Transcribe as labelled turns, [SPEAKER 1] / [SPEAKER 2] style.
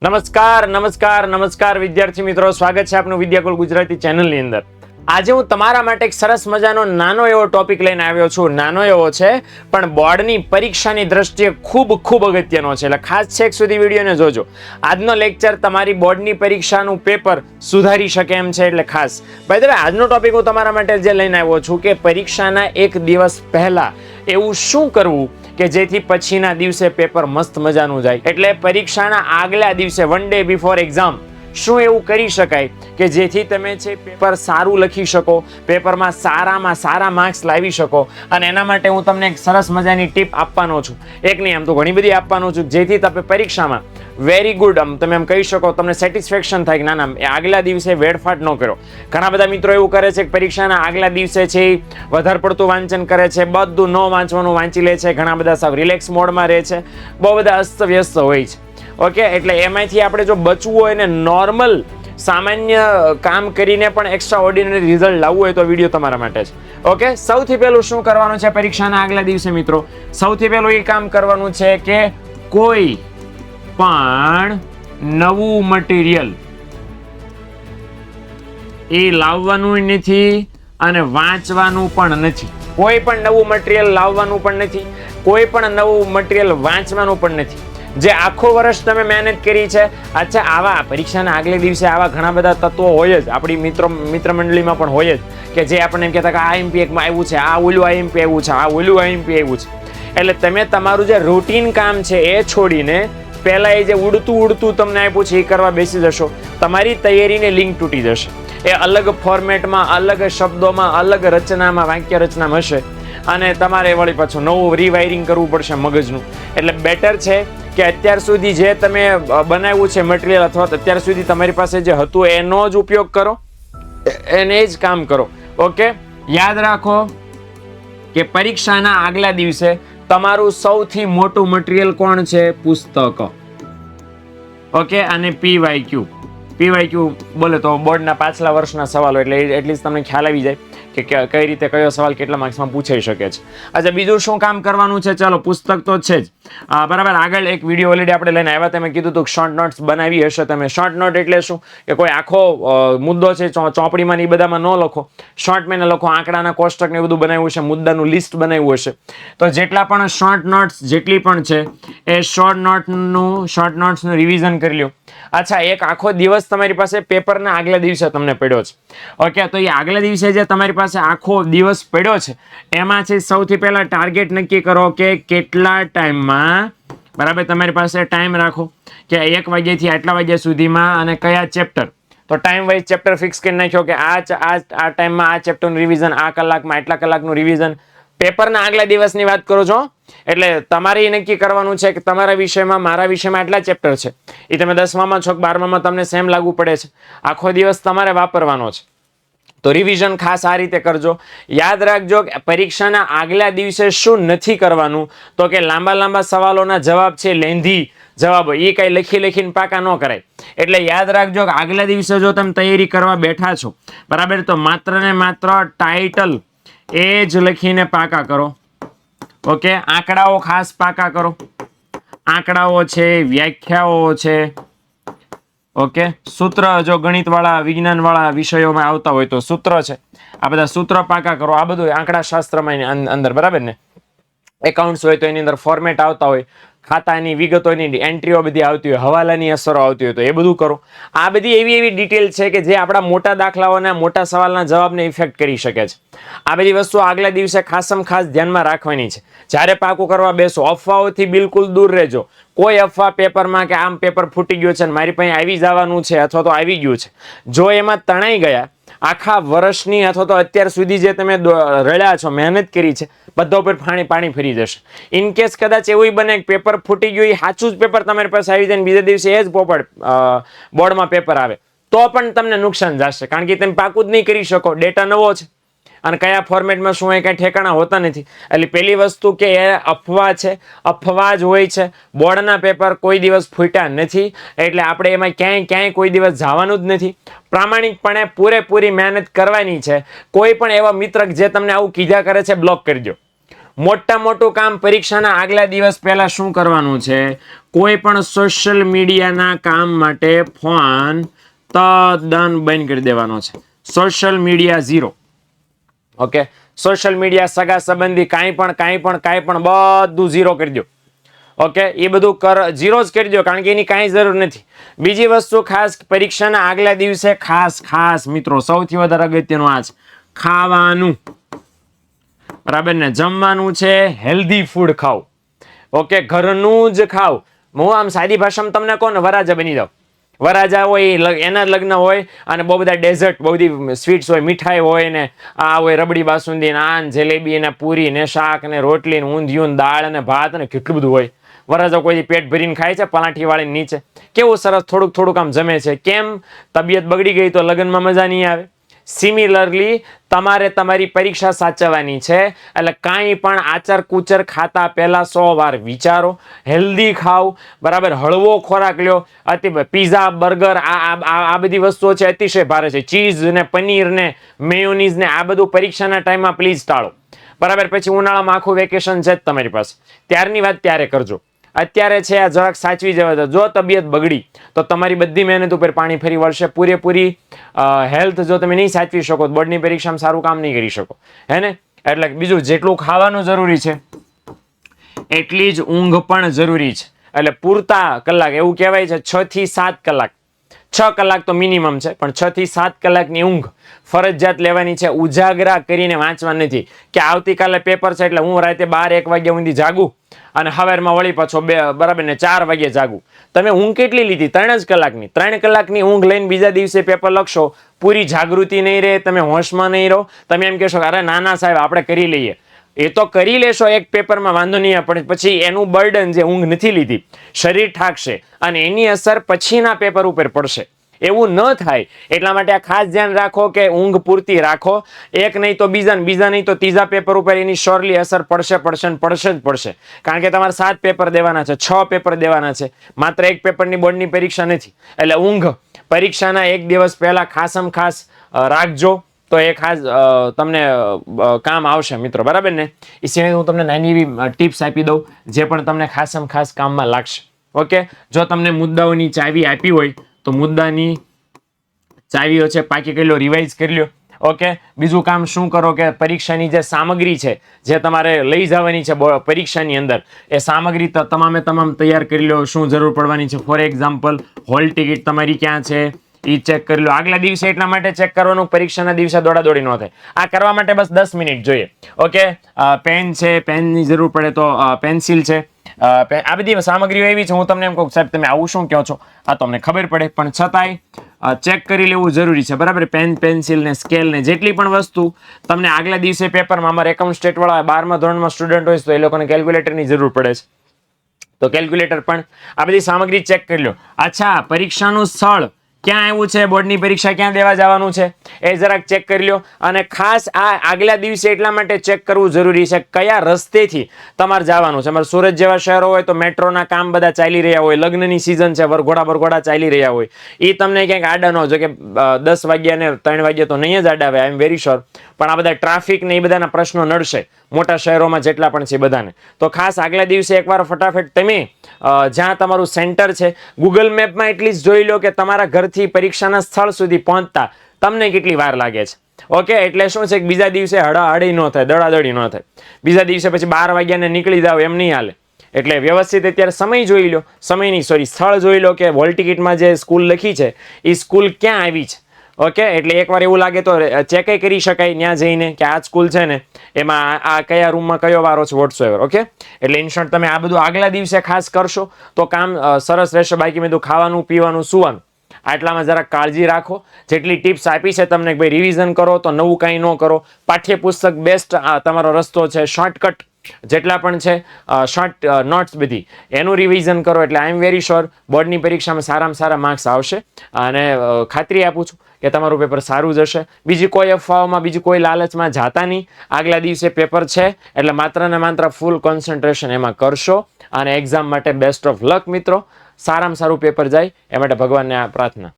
[SPEAKER 1] નમસ્કાર નમસ્કાર નમસ્કાર વિદ્યાર્થી મિત્રો, સ્વાગત છે આપનું વિદ્યાકુલ ગુજરાતી ચેનલની અંદર. આજે હું તમારા માટે એક સરસ મજાનો નાનો એવો ટોપિક લઈને આવ્યો છું. નાનો એવો છે પણ બોર્ડની પરીક્ષાની દ્રષ્ટિએ ખૂબ ખૂબ અગત્યનો છે, એટલે ખાસ છેક સુધી વિડીયોને જોજો. આજનો લેક્ચર તમારી બોર્ડની પરીક્ષાનું પેપર સુધારી શકે એમ છે, એટલે ખાસ ભાઈ હવે આજનો ટોપિક હું તમારા માટે જે લઈને આવ્યો છું કે પરીક્ષાના એક દિવસ પહેલા એવું શું કરવું કે જેથી પછીના દિવસે પેપર મસ્ત મજાનું જાય. એટલે પરીક્ષાના આગલા દિવસે વન ડે બિફોર એક્ઝામ શું એવું કરી શકાય કે જેથી તમે છે પેપર સારું લખી શકો, પેપરમાં સારામાં સારા માર્ક્સ લાવી શકો. અને એના માટે હું તમને એક સરસ મજાની ટીપ આપવાનો છું. એક નહીં, આમ તો ઘણી બધી આપવાનો છું, જેથી તમે પરીક્ષામાં વેરી ગુડ તમે એમ કહી શકો, તમને સેટિસ્ફેક્શન થાય કે ના ના એ આગલા દિવસે વેડફાટ ન કરો. ઘણા બધા મિત્રો એવું કરે છે કે પરીક્ષાના આગલા દિવસે છે એ વધારે પડતું વાંચન કરે છે, બધું ન વાંચવાનું વાંચી લે છે, ઘણા બધા સાવ રિલેક્સ મોડમાં રહે છે, બહુ બધા અસ્તવ્યસ્ત હોય છે. ઓકે, એટલે એમાંથી આપણે જો બચવું હોય ને નોર્મલ સામાન્ય કામ કરીને પણ એક્સ્ટ્રા ઓર્ડિનરી રિઝલ્ટ લાવવું હોય તો વિડીયો તમારા માટે છે. ઓકે, સૌથી પહેલું શું કરવાનું છે પરીક્ષાના આગલા દિવસે મિત્રો? સૌથી પહેલું એ કામ કરવાનું છે કે કોઈ પણ નવું મટીરિયલ એ લાવવાનું નથી અને વાંચવાનું પણ નથી. કોઈ પણ નવું મટીરિયલ લાવવાનું પણ નથી, કોઈ પણ નવું મટીરિયલ વાંચવાનું પણ નથી. જે આખો વર્ષ તમે મહેનત કરી છે, અચ્છા આવા પરીક્ષાના આગલે દિવસે આવા ઘણા બધા તત્વો હોય જ, આપણી મિત્ર મંડળીમાં પણ હોય જ, કે જે આપણને એમ કહેતા કે આ આઈએમપી એકમાં આવ્યું છે, આ ઓલું આઈએમપી આવ્યું છે, આ ઓલું આઈએમપી આવ્યું છે. એટલે તમે તમારું જે રૂટીન કામ છે એ છોડીને પહેલા એ જે ઉડતું તમને આપ્યું છે એ કરવા બેસી જશો, તમારી તૈયારીની લિંક તૂટી જશે. એ અલગ ફોર્મેટમાં, અલગ શબ્દોમાં, અલગ રચનામાં, વાક્ય રચનામાં હશે અને તમારે વળી પાછું નવું રિવાયરિંગ કરવું પડશે મગજનું. એટલે બેટર છે કે અત્યાર સુધી જે તમે બનાવ્યું છે મટીરિયલ અથવા અત્યાર સુધી તમારી પાસે જે હતું એનો જ ઉપયોગ કરો, એને જ કામ કરો. ઓકે, યાદ રાખો કે પરીક્ષાના આગલા દિવસે તમારું સૌથી મોટું મટીરિયલ કોણ છે? પુસ્તક. ઓકે, અને પીવાયક્યુ બોલે તો બોર્ડના પાછલા વર્ષના સવાલો, એટલે એટલીસ્ટ તમને ખ્યાલ આવી જાય કે કઈ રીતે કયો સવાલ કેટલા માર્ક્સમાં પૂછાઈ શકે છે. અચ્છા, બીજું શું કામ કરવાનું છે? ચાલો, પુસ્તક તો છે જ બરાબર. આગળ એક વિડીયો ઓલરેડી આપણે લઈને આવ્યા, તમે કીધું હતું શોર્ટ નોટ્સ બનાવી હશે તમે. શોર્ટ નોટ એટલે શું કે કોઈ આખો મુદ્દો છે ચોપડીમાં એ બધામાં ન લખો, શોર્ટ મેં લખો, આંકડાના કોષ્ટક ને બધું બનાવ્યું છે, મુદ્દાનું લિસ્ટ બનાવ્યું હશે. તો જેટલા પણ શોર્ટ નોટ્સ જેટલી પણ છે એ શોર્ટ નોટ્સનું રિવિઝન કરી લો. અચ્છા, એક આખો દિવસ તમારી પાસે પેપરના આગલા દિવસે તમને પડ્યો છે. ઓકે, તો એ આગલા દિવસે જે તમારી પાસે આખો દિવસ પડ્યો છે એમાં છે સૌથી પહેલા ટાર્ગેટ નક્કી કરો કે કેટલા ટાઈમમાં, બરાબર, તમારી પાસે ટાઈમ રાખો કે 1 વાગ્યાથી આટલા વાગ્યા સુધીમાં અને કયા ચેપ્ટર. તો ટાઈમ વાઇઝ ચેપ્ટર ફિક્સ કરી નાખ્યો કે આ ટાઈમમાં આ ચેપ્ટરનું રિવિઝન, આ કલાકમાં આટલા કલાકનું રિવિઝન. પેપરના આગલા દિવસની વાત કરો છો એટલે તમારે એ નક્કી કરવાનું છે કે તમારા વિષયમાં, મારા વિષયમાં આટલા ચેપ્ટર છે. એ તમે 10માં છો કે 12માં તમને સેમ લાગુ પડે છે, આખો દિવસ તમારે વાપરવાનો છે. તો રિવિઝન ખાસ આ રીતે કરજો. યાદ રાખજો કે પરીક્ષાના આગલા દિવસે શું નથી કરવાનું, તો કે લાંબા સવાલોના જવાબ છે, લેન્ધી જવાબો, એ કઈ લખીને પાકા ન કરાય. એટલે યાદ રાખજો કે આગલા દિવસે જો તમે તૈયારી કરવા બેઠા છો, બરાબર, તો માત્ર ને માત્ર ટાઇટલ એ જ લખીને પાકા કરો. ઓકે, આંકડાઓ ખાસ પાકા કરો. આંકડાઓ છે, વ્યાખ્યાઓ છે, ઓકે, સૂત્ર, જો ગણિત વાળા, વિજ્ઞાન વાળા વિષયોમાં આવતા હોય તો સૂત્ર છે, આ બધા સૂત્ર પાકા કરો. આ બધું આંકડા શાસ્ત્રમાં અંદર, બરાબર ને. એકાઉન્ટ્સ હોય તો એની અંદર ફોર્મેટ આવતા હોય, ખાતાની વિગતોની એન્ટ્રીઓ બધી આવતી હોય, હવાલાની અસરો આવતી હોય તો એ બધું કરો. આ બધી એવી ડિટેલ છે કે જે આપણા મોટા દાખલાઓના, મોટા સવાલના જવાબને ઇફેક્ટ કરી શકે છે. આ બધી વસ્તુ આગલા દિવસે ખાસ ધ્યાનમાં રાખવાની છે જ્યારે પાકું કરવા બેસો. અફવાઓથી બિલકુલ દૂર રહેજો. કોઈ અફવા પેપરમાં કે આમ પેપર ફૂટી ગયો છે ને મારી પાસે આવી જવાનું છે અથવા તો આવી ગયું છે, જો એમાં તણાઈ ગયા, આખા વર્ષની અથવા તો અત્યાર સુધી જે તમે રળ્યા છો, મહેનત કરી છે, બધા ઉપર પાણી ફરી જશે. ઇન કેસ કદાચ એવું બને કે પેપર ફૂટી ગયું, એ સાચું જ પેપર તમારી પાસે આવી જાય ને બીજા દિવસે એ જ બોર્ડમાં પેપર આવે તો પણ તમને નુકસાન જશે, કારણ કે તમે પાકું જ નહીં કરી શકો. ડેટા નવો છે અને કયા ફોર્મેટમાં શું હોય કઈ ઠેકાણા હોતા નથી. એટલે પહેલી વસ્તુ કે એ અફવા છે, અફવા જ હોય છે. બોર્ડના પેપર કોઈ દિવસ ફૂટ્યા નથી, એટલે આપણે એમાં ક્યાંય કોઈ દિવસ જવાનું જ નથી. પ્રામાણિકપણે પૂરેપૂરી મહેનત કરવાની છે. કોઈ પણ એવા મિત્ર જે તમને આવું કીધા કરે છે બ્લોક કરી દો. મોટા મોટું કામ પરીક્ષાના આગલા દિવસ પહેલા શું કરવાનું છે? કોઈ પણ સોશિયલ મીડિયાના કામ માટે ફોન તદ્દન બંધ કરી દેવાનો છે. Social media zero. Okay, social media, સગા સંબંધી, કાંઈ પણ બધું ઝીરો કરી દો. ઓકે, એ બધું ઝીરો જ કરી દો, કારણ કે એની કાંઈ જરૂર નથી. બીજી વસ્તુ ખાસ, પરીક્ષાના આગલા દિવસે ખાસ મિત્રો સૌથી વધારે અગત્યનું આ છે, ખાવાનું. બરાબર ને? જમવાનું છે, હેલ્ધી ફૂડ ખાઓ. ઓકે, ઘરનું જ ખાઓ. હું આમ સાદી ભાષામાં તમને કહું ને, વરાજા બની જાઓ. વરાજા હોય, એના લગ્ન હોય અને બહુ બધા ડેઝર્ટ, બહુ બધી સ્વીટ્સ હોય, મીઠાઈ હોય ને આ હોય રબડી બાસુંદી, નાન, જલેબી ને પૂરી ને શાક ને રોટલી ને ઊંધિયું ને દાળ ને ભાત ને કેટલું બધું હોય. વરાજા કોઈ પેટ ભરીને ખાય છે પલાઠી વાળી નીચે? કેવું સરસ થોડુંક આમ જમે છે. કેમ? તબિયત બગડી ગઈ તો લગ્નમાં મજા નહીં આવે. સિમિલરલી તમારે તમારી પરીક્ષા સાચવવાની છે, એટલે કાંઈ પણ આચાર કુચર ખાતા પહેલા 100 વાર વિચારો. હેલ્ધી ખાઓ, બરાબર, હળવો ખોરાક લ્યો. પીઝા, બર્ગર, આ બધી વસ્તુઓ છે અતિશય ભારે છે. ચીઝ ને પનીર ને મેયોનીઝ ને આ બધું પરીક્ષાના ટાઈમમાં પ્લીઝ ટાળો. બરાબર? પછી ઉનાળામાં આખું વેકેશન છે જ તમારી પાસે, ત્યારની વાત ત્યારે કરજો. અત્યારે છે આ જરાક સાચવી જવા દો. જો તબિયત બગડી તો તમારી બધી મહેનત ઉપર પાણી ફરી વળશે. પૂરેપૂરી હેલ્થ જો તમે નહીં સાચવી શકો તો બોર્ડની પરીક્ષામાં સારું કામ નહીં કરી શકો, હે ને? એટલે બીજું, જેટલું ખાવાનું જરૂરી છે એટલી જ ઊંઘ પણ જરૂરી છે. એટલે પૂરતા કલાક, એવું કહેવાય છે 6 થી 7 કલાક. 6 કલાક તો મિનિમમ છે, પણ 6 થી 7 કલાકની ઊંઘ ફરજિયાત લેવાની છે. ઉજાગરા કરીને વાંચવા નથી કે આવતીકાલે પેપર છે એટલે હું રાતે 12-1 વાગ્યા સુધી જાગું અને સવારમાં વળી પાછો બરાબર ને 4 વાગે જાગું. તમે ઊંઘ કેટલી લીધી? 3 જ કલાકની. 3 કલાકની ઊંઘ લઈને બીજા દિવસે પેપર લખશો, પૂરી જાગૃતિ નહીં રહે, તમે હોશમાં નહીં રહો. તમે એમ કહેશો અરે ના સાહેબ આપણે કરી લઈએ. એ તો કરી લેશો એક પેપરમાં, વાંધો નહીં, પણ પછી એનું બર્ડન, જે ઊંઘ નથી લીધી, શરીર થાકશે અને એની અસર પછીના પેપર ઉપર પડશે. એવું ન થાય એટલા માટે આ ખાસ ધ્યાન રાખો કે ઊંઘ પૂરતી રાખો. એક નહીં તો બીજા નહીં તો ત્રીજા પેપર ઉપર એની શ્યોરલી અસર પડશે. કારણ કે તમારે 7 પેપર દેવાના છે, 6 પેપર દેવાના છે, માત્ર એક પેપરની બોર્ડની પરીક્ષા નથી. એટલે ઊંઘ પરીક્ષાના એક દિવસ પહેલા ખાસમ ખાસ રાખજો, તો એ ખાસ તમને કામ આવશે મિત્રો. બરાબર ને? એ સિવાય હું તમને નાની એવી ટિપ્સ આપી દઉં જે પણ તમને ખાસમ ખાસ કામમાં લાગશે. ઓકે, જો તમને મુદ્દાઓની ચાવી આપી હોય તો મુદ્દાની ચાવીઓ છે પાકી કરી લો, રિવાઇઝ કરી લો. ઓકે, બીજું કામ શું કરો કે પરીક્ષાની જે સામગ્રી છે, જે તમારે લઈ જવાની છે પરીક્ષાની અંદર, એ સામગ્રી તમામ તૈયાર કરી લો. શું જરૂર પડવાની છે? ફોર એક્ઝામ્પલ, હોલ ટિકિટ તમારી ક્યાં છે એ ચેક કરી લો. આગલા દિવસે એટલા માટે ચેક કરવાનું, પરીક્ષાના દિવસે દોડાદોડી ન થાય. આ કરવા માટે બસ 10 મિનિટ જોઈએ. ઓકે, પેન છે, પેનની જરૂર પડે તો પેન્સિલ છે. આ બધી સામગ્રીઓ એવી છે, હું તમને એમ કહું સાહેબ તમે આવું શું કહો છો, આ તો અમને ખબર પડે, પણ છતાંય ચેક કરી લેવું જરૂરી છે. બરાબર? પેન, પેન્સિલ ને સ્કેલ ને જેટલી પણ વસ્તુ તમને આગલા દિવસે પેપરમાં, અમારા એકાઉન્ટ સ્ટેટ વાળા 12મા ધોરણમાં સ્ટુડન્ટ હોય તો એ લોકોને કેલ્ક્યુલેટરની જરૂર પડે છે, તો કેલ્ક્યુલેટર પણ આ બધી સામગ્રી ચેક કરી લો. અચ્છા, પરીક્ષાનું સ્થળ ક્યાં આવ્યું છે, બોર્ડની પરીક્ષા ક્યાં દેવા જવાનું છે એ જરાક ચેક કરી લો. અને ખાસ આ આગલા દિવસે એટલા માટે ચેક કરવું જરૂરી છે કયા રસ્તેથી તમારે જવાનું છે. અમારે સુરત જેવા શહેરો હોય તો મેટ્રોના કામ બધા ચાલી રહ્યા હોય, લગ્નની સિઝન છે, વરઘોડા ચાલી રહ્યા હોય, એ તમને ક્યાંક આડા ન જો કે 10 વાગ્યા ને 3 વાગ્યા તો નહીં જ આડા આવે, આઈ એમ વેરી શ્યોર. પણ આ બધા ટ્રાફિક ને એ બધાના પ્રશ્નો નડશે મોટા શહેરોમાં જેટલા પણ છે બધાને. તો ખાસ આગલા દિવસે એકવાર ફટાફટ તમે જ્યાં તમારું સેન્ટર છે ગૂગલ મેપમાં એટલીસ્ટ જોઈ લો કે તમારા ઘરથી પરીક્ષાના સ્થળ સુધી પહોંચતા તમને કેટલી વાર લાગે છે. ઓકે, એટલે શું છે કે બીજા દિવસે હડાહડી ન થાય, દડાદડી ન થાય. બીજા દિવસે પછી 12 વાગ્યાને નીકળી જાવ એમ નહીં હાલે. એટલે વ્યવસ્થિત અત્યારે સમય જોઈ લો, સ્થળ જોઈ લો કે હોલ ટિકિટમાં જે સ્કૂલ લખી છે એ સ્કૂલ ક્યાં આવી છે. ઓકે, એટલે એકવાર એવું લાગે તો ચેક કરી શકાય ત્યાં જઈને કે આ સ્કૂલ છે ને એમાં આ કયા રૂમમાં કયો વારો છે વોટ્સએવર. ઓકે, એટલે ઇન શોર્ટ તમે આ બધું આગલા દિવસે ખાસ કરશો તો કામ સરસ રહેશે. બાકી મેં તો ખાવાનું, પીવાનું, સુવાનું આટલામાં જરાક કાળજી રાખો. જેટલી ટિપ્સ આપી છે તમને કે ભાઈ રિવિઝન કરો તો નવું કાંઈ ન કરો. પાઠ્યપુસ્તક બેસ્ટ તમારો રસ્તો છે. શોર્ટકટ જેટલા પણ છે, શોર્ટ નોટ્સ બધી એનું રિવિઝન કરો એટલે આઈ એમ વેરી શ્યોર બોર્ડની પરીક્ષામાં સારામાં સારા માર્ક્સ આવશે. અને ખાતરી આપું છું કે તમારું પેપર સારું જશે. બીજી કોઈ અફવાઓમાં, બીજી કોઈ લાલચમાં જાતા નહીં. આગલા દિવસે પેપર છે એટલે માત્ર ને માત્ર ફૂલ કોન્સન્ટ્રેશન એમાં કરશો. અને એક્ઝામ માટે બેસ્ટ ઓફ લક મિત્રો. સારામાં સારું પેપર જાય એ માટે ભગવાનને આ પ્રાર્થના.